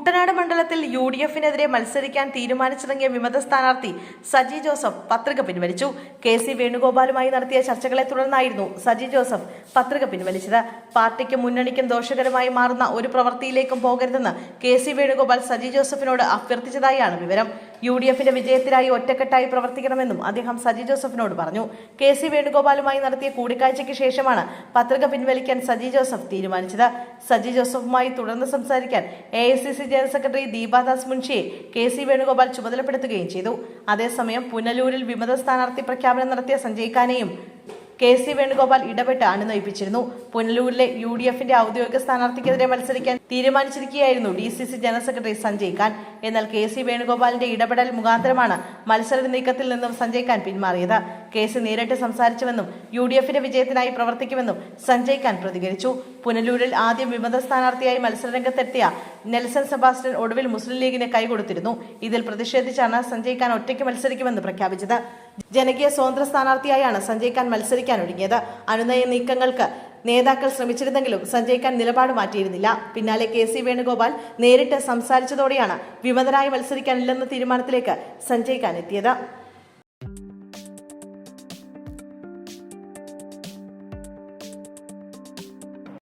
കുട്ടനാട് മണ്ഡലത്തിൽ UDF-നെതിരെ മത്സരിക്കാൻ തീരുമാനിച്ചിറങ്ങിയ വിമത സ്ഥാനാർത്ഥി സജി ജോസഫ് പത്രിക പിൻവലിച്ചു. KC വേണുഗോപാലുമായി നടത്തിയ ചർച്ചകളെ തുടർന്നായിരുന്നു സജി ജോസഫ് പത്രിക പിൻവലിച്ചത്. പാർട്ടിക്കും മുന്നണിക്കും ദോഷകരമായി മാറുന്ന ഒരു പ്രവൃത്തിയിലേക്കും പോകരുതെന്ന് KC വേണുഗോപാൽ സജി ജോസഫിനോട് അഭ്യർത്ഥിച്ചതായാണ് വിവരം. UDF-ന്റെ വിജയത്തിനായി ഒറ്റക്കെട്ടായി പ്രവർത്തിക്കണമെന്നും അദ്ദേഹം സജി ജോസഫിനോട് പറഞ്ഞു. KC വേണുഗോപാലുമായി നടത്തിയ കൂടിക്കാഴ്ചയ്ക്ക് ശേഷമാണ് പത്രിക പിൻവലിക്കാൻ സജി ജോസഫ് തീരുമാനിച്ചത്. സജി ജോസഫുമായി തുടർന്ന് സംസാരിക്കാൻ AICC general secretary Deepa Das മുൻഷിയെ KC Venugopal ചുമതലപ്പെടുത്തുകയും ചെയ്തു. അതേസമയം പുനലൂരിൽ വിമത സ്ഥാനാർത്ഥി പ്രഖ്യാപനം നടത്തിയ സഞ്ജയ് ഖാനെയും KC വേണുഗോപാൽ ഇടപെട്ട് അനുനയിപ്പിച്ചിരുന്നു. പുനലൂരിലെ UDF-ന്റെ ഔദ്യോഗിക സ്ഥാനാർത്ഥിക്കെതിരെ മത്സരിക്കാൻ തീരുമാനിച്ചിരിക്കുകയായിരുന്നു DCC general secretary Sanjay Khan. എന്നാൽ KC വേണുഗോപാലിന്റെ ഇടപെടൽ മുഖാന്തരമാണ് മത്സര നീക്കത്തിൽ നിന്നും സഞ്ജയ് ഖാൻ പിന്മാറിയത്. KC നേരിട്ട് സംസാരിച്ചുവെന്നും UDF-ന്റെ വിജയത്തിനായി പ്രവർത്തിക്കുമെന്നും സഞ്ജയ് ഖാൻ പ്രതികരിച്ചു. പുനലൂരിൽ ആദ്യം വിമത സ്ഥാനാർത്ഥിയായി മത്സരരംഗത്തെത്തിയ നെൽസൺ സെബാസ്റ്റ്യൻ ഒടുവിൽ മുസ്ലിം ലീഗിന് കൈകൊടുത്തിരുന്നു. ഇതിൽ പ്രതിഷേധിച്ചാണ് സഞ്ജയ് ഖാൻ ഒറ്റയ്ക്ക് മത്സരിക്കുമെന്ന് പ്രഖ്യാപിച്ചത്. ജനകീയ സ്വതന്ത്ര സ്ഥാനാർത്ഥിയായാണ് സഞ്ജയ് ഖാൻ മത്സരിക്കാൻ ഒരുങ്ങിയത്. അനുനയ നീക്കങ്ങൾക്ക് നേതാക്കൾ ശ്രമിച്ചിരുന്നെങ്കിലും സഞ്ജയ് ഖാൻ നിലപാട് മാറ്റിയിരുന്നില്ല. പിന്നാലെ KC വേണുഗോപാൽ നേരിട്ട് സംസാരിച്ചതോടെയാണ് വിമതനായി മത്സരിക്കാനില്ലെന്ന തീരുമാനത്തിലേക്ക് സഞ്ജയ് ഖാൻ എത്തിയത്.